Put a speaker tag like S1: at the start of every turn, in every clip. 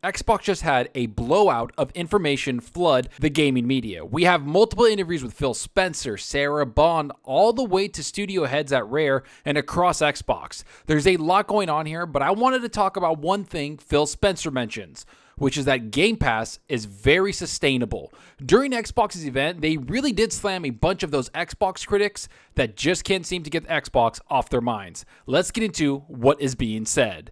S1: Xbox just had a blowout of information flood the gaming media. We have multiple interviews with Phil Spencer, Sarah Bond, all the way to studio heads at Rare and across Xbox. There's a lot going on here, but I wanted to talk about one thing Phil Spencer mentions, which is that Game Pass is very sustainable. During Xbox's event, they really did slam a bunch of those Xbox critics that just can't seem to get Xbox off their minds. Let's get into what is being said.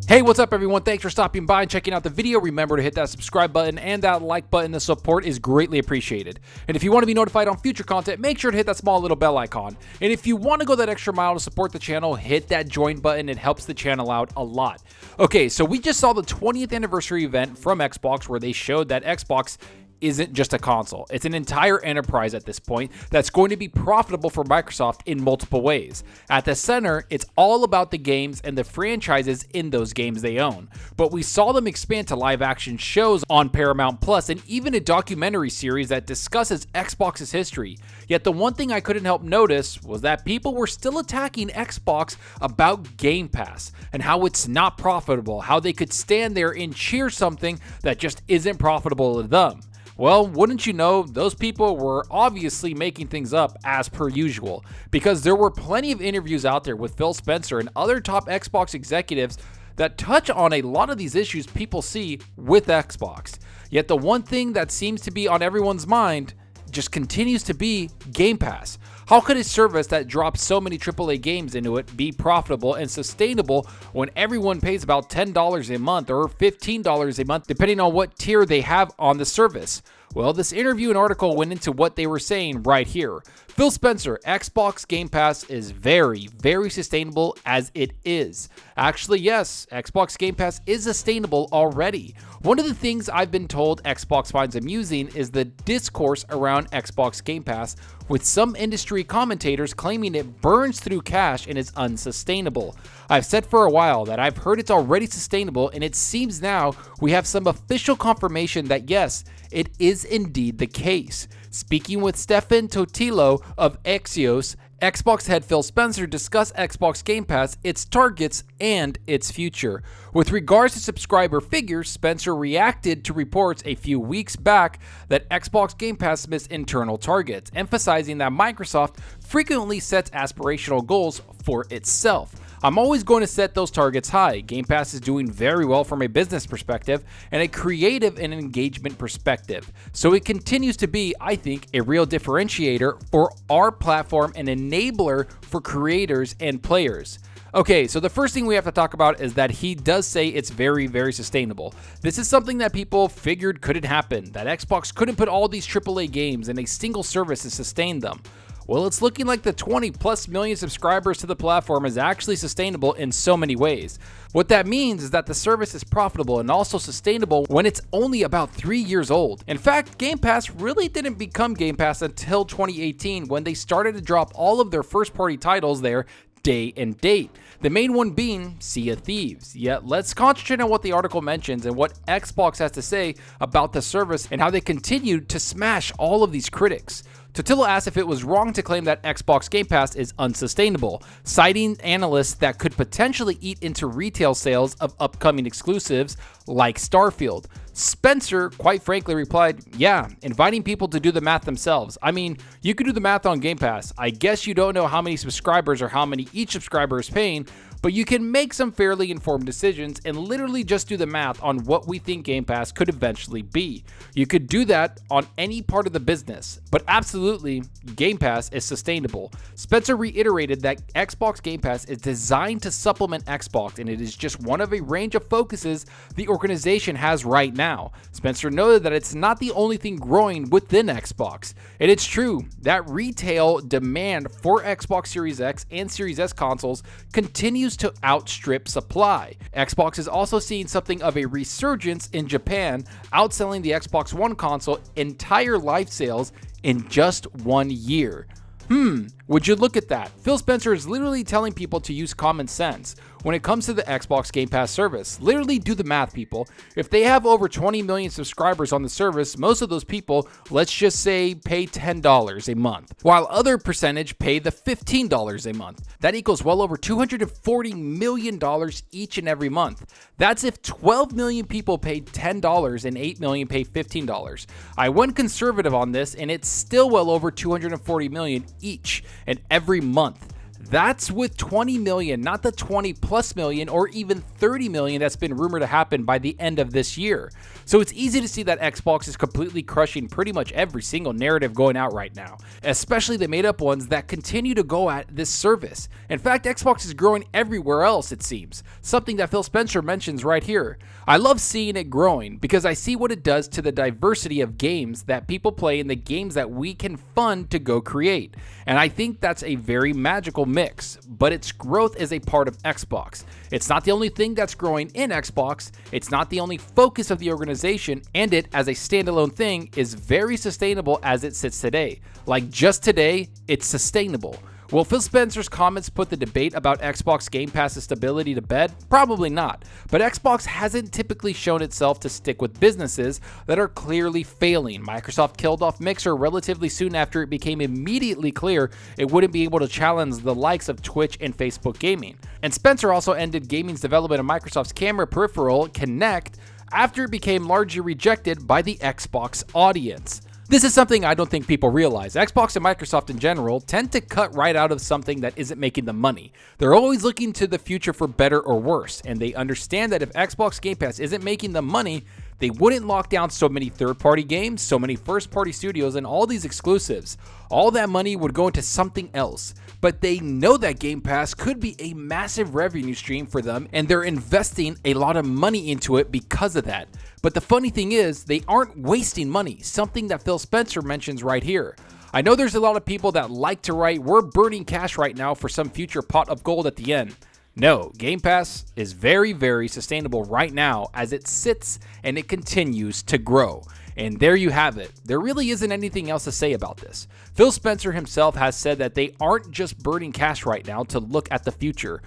S1: Hey, what's up everyone? Thanks for stopping by and checking out the video. Remember to hit that subscribe button and that like button. The support is greatly appreciated. And if you want to be notified on future content, make sure to hit that small little bell icon. And if you want to go that extra mile to support the channel, hit that join button. It helps the channel out a lot. Okay, so we just saw the 20th anniversary event from Xbox where they showed that Xbox isn't just a console. It's an entire enterprise at this point that's going to be profitable for Microsoft in multiple ways. At the center, it's all about the games and the franchises in those games they own. But we saw them expand to live action shows on Paramount Plus and even a documentary series that discusses Xbox's history. Yet the one thing I couldn't help notice was that people were still attacking Xbox about Game Pass and how it's not profitable, how they could stand there and cheer something that just isn't profitable to them. Well, wouldn't you know, those people were obviously making things up as per usual, because there were plenty of interviews out there with Phil Spencer and other top Xbox executives that touch on a lot of these issues people see with Xbox. Yet the one thing that seems to be on everyone's mind just continues to be Game Pass. How could a service that drops so many AAA games into it be profitable and sustainable when everyone pays about $10 a month or $15 a month, depending on what tier they have on the service? Well, this interview and article went into what they were saying right here. Phil Spencer, Xbox Game Pass is very, very sustainable as it is. Actually, yes, Xbox Game Pass is sustainable already. One of the things I've been told Xbox finds amusing is the discourse around Xbox Game Pass, with some industry commentators claiming it burns through cash and is unsustainable. I've said for a while that I've heard it's already sustainable, and it seems now we have some official confirmation that yes, it is indeed the case. Speaking with Stefan Totilo of Axios, Xbox head Phil Spencer discussed Xbox Game Pass, its targets, and its future. With regards to subscriber figures, Spencer reacted to reports a few weeks back that Xbox Game Pass missed internal targets, emphasizing that Microsoft frequently sets aspirational goals for itself. I'm always going to set those targets high. Game Pass is doing very well from a business perspective and a creative and engagement perspective. So it continues to be, I think, a real differentiator for our platform and enabler for creators and players. Okay, so the first thing we have to talk about is that he does say it's very, very sustainable. This is something that people figured couldn't happen, that Xbox couldn't put all these AAA games in a single service to sustain them. Well, it's looking like the 20+ million subscribers to the platform is actually sustainable in so many ways. What that means is that the service is profitable and also sustainable when it's only about 3 years old. In fact, Game Pass really didn't become Game Pass until 2018 when they started to drop all of their first-party titles there day and date. The main one being Sea of Thieves. Yet let's concentrate on what the article mentions and what Xbox has to say about the service and how they continued to smash all of these critics. Totilo asked if it was wrong to claim that Xbox Game Pass is unsustainable, citing analysts that could potentially eat into retail sales of upcoming exclusives like Starfield. Spencer, quite frankly, replied, yeah, inviting people to do the math themselves. I mean, you could do the math on Game Pass. I guess you don't know how many subscribers or how many each subscriber is paying, but you can make some fairly informed decisions and literally just do the math on what we think Game Pass could eventually be. You could do that on any part of the business, but absolutely, Game Pass is sustainable. Spencer reiterated that Xbox Game Pass is designed to supplement Xbox, and it is just one of a range of focuses the organization has right now. Spencer noted that it's not the only thing growing within Xbox. And it's true that retail demand for Xbox Series X and Series S consoles continues to outstrip supply. Xbox is also seeing something of a resurgence in Japan, outselling the Xbox One console entire life sales in just 1 year. Would you look at that? Phil Spencer is literally telling people to use common sense when it comes to the Xbox Game Pass service. Literally do the math, people. If they have over 20 million subscribers on the service, most of those people, let's just say, pay $10 a month, while other percentage pay the $15 a month. That equals well over $240 million each and every month. That's if 12 million people paid $10 and 8 million pay $15. I went conservative on this, and it's still well over 240 million each and every month. That's with 20 million, not the 20 plus million or even 30 million that's been rumored to happen by the end of this year. So it's easy to see that Xbox is completely crushing pretty much every single narrative going out right now, especially the made up ones that continue to go at this service. In fact, Xbox is growing everywhere else, it seems, something that Phil Spencer mentions right here. I love seeing it growing because I see what it does to the diversity of games that people play and the games that we can fund to go create. And I think that's a very magical mix, but its growth is a part of Xbox. It's not the only thing that's growing in Xbox, it's not the only focus of the organization, and it, as a standalone thing, is very sustainable as it sits today. Like just today, it's sustainable. Will Phil Spencer's comments put the debate about Xbox Game Pass's stability to bed? Probably not, but Xbox hasn't typically shown itself to stick with businesses that are clearly failing. Microsoft killed off Mixer relatively soon after it became immediately clear it wouldn't be able to challenge the likes of Twitch and Facebook Gaming. And Spencer also ended gaming's development of Microsoft's camera peripheral, Kinect, after it became largely rejected by the Xbox audience. This is something I don't think people realize. Xbox and Microsoft in general tend to cut right out of something that isn't making them money. They're always looking to the future for better or worse, and they understand that if Xbox Game Pass isn't making them money, they wouldn't lock down so many third-party games, so many first-party studios, and all these exclusives. All that money would go into something else. But they know that Game Pass could be a massive revenue stream for them, and they're investing a lot of money into it because of that. But the funny thing is, they aren't wasting money, something that Phil Spencer mentions right here. I know there's a lot of people that like to write, "We're burning cash right now for some future pot of gold at the end." No, Game Pass is very, very sustainable right now as it sits and it continues to grow. And there you have it. There really isn't anything else to say about this. Phil Spencer himself has said that they aren't just burning cash right now to look at the future.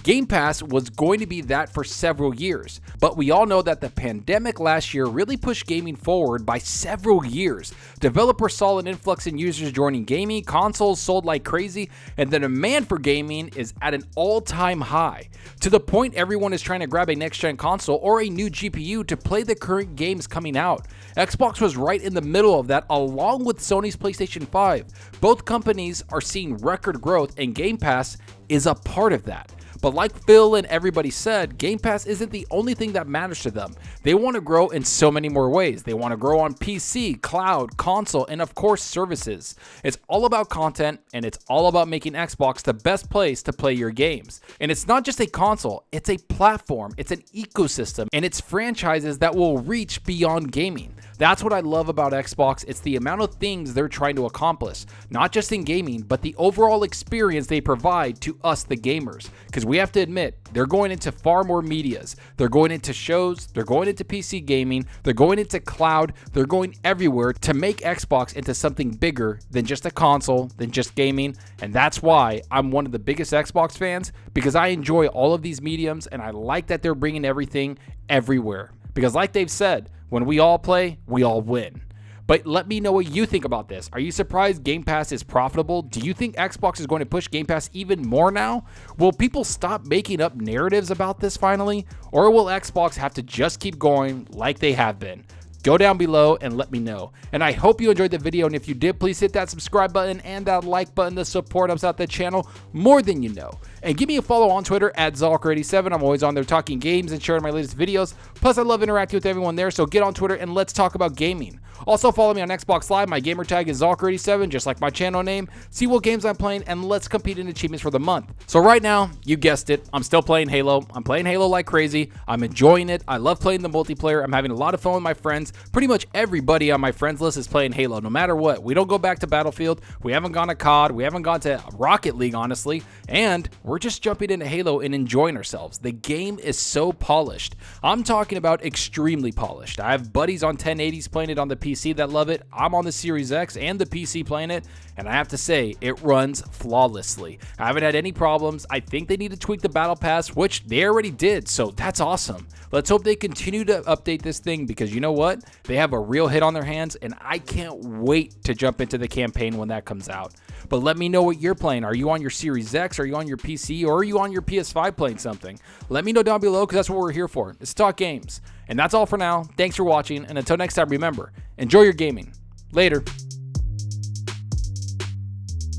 S1: Game Pass was going to be that for several years, but we all know that the pandemic last year really pushed gaming forward by several years. Developers saw an influx in users joining gaming, consoles sold like crazy, and the demand for gaming is at an all-time high, to the point everyone is trying to grab a next-gen console or a new GPU to play the current games coming out. Xbox was right in the middle of that, along with Sony's PlayStation 5. Both companies are seeing record growth, and Game Pass is a part of that. But like Phil and everybody said, Game Pass isn't the only thing that matters to them. They want to grow in so many more ways. They want to grow on PC, cloud, console, and of course services. It's all about content, and it's all about making Xbox the best place to play your games. And it's not just a console, it's a platform, it's an ecosystem, and it's franchises that will reach beyond gaming. That's what I love about Xbox. It's the amount of things they're trying to accomplish, not just in gaming, but the overall experience they provide to us, the gamers. Because we have to admit, they're going into far more medias. They're going into shows, they're going into PC gaming, they're going into cloud, they're going everywhere to make Xbox into something bigger than just a console, than just gaming. And that's why I'm one of the biggest Xbox fans, because I enjoy all of these mediums, and I like that they're bringing everything everywhere. Because like they've said, when we all play, we all win. But let me know what you think about this. Are you surprised Game Pass is profitable? Do you think Xbox is going to push Game Pass even more now? Will people stop making up narratives about this finally? Or will Xbox have to just keep going like they have been? Go down below and let me know. And I hope you enjoyed the video, and if you did, please hit that subscribe button and that like button to support us out the channel more than you know. And give me a follow on Twitter at Zalker87. I'm always on there talking games and sharing my latest videos. Plus, I love interacting with everyone there, so get on Twitter and let's talk about gaming. Also, follow me on Xbox Live. My gamer tag is Zalker87, just like my channel name. See what games I'm playing, and let's compete in achievements for the month. So right now, you guessed it, I'm still playing Halo. I'm playing Halo like crazy. I'm enjoying it. I love playing the multiplayer. I'm having a lot of fun with my friends. Pretty much everybody on my friends list is playing Halo, no matter what. We don't go back to Battlefield. We haven't gone to COD. We haven't gone to Rocket League, honestly. And we're just jumping into Halo and enjoying ourselves. The game is so polished. I'm talking about extremely polished. I have buddies on 1080s playing it on the PC that love it. I'm on the Series X and the PC playing it, and I have to say, it runs flawlessly. I haven't had any problems. I think they need to tweak the Battle Pass, which they already did, so that's awesome. Let's hope they continue to update this thing, because you know what? They have a real hit on their hands, and I can't wait to jump into the campaign when that comes out. But let me know what you're playing. Are you on your Series X? Are you on your PC? Or are you on your PS5 playing something? Let me know down below, because that's what we're here for. It's Talk Games. And that's all for now. Thanks for watching, and until next time, remember, enjoy your gaming. Later.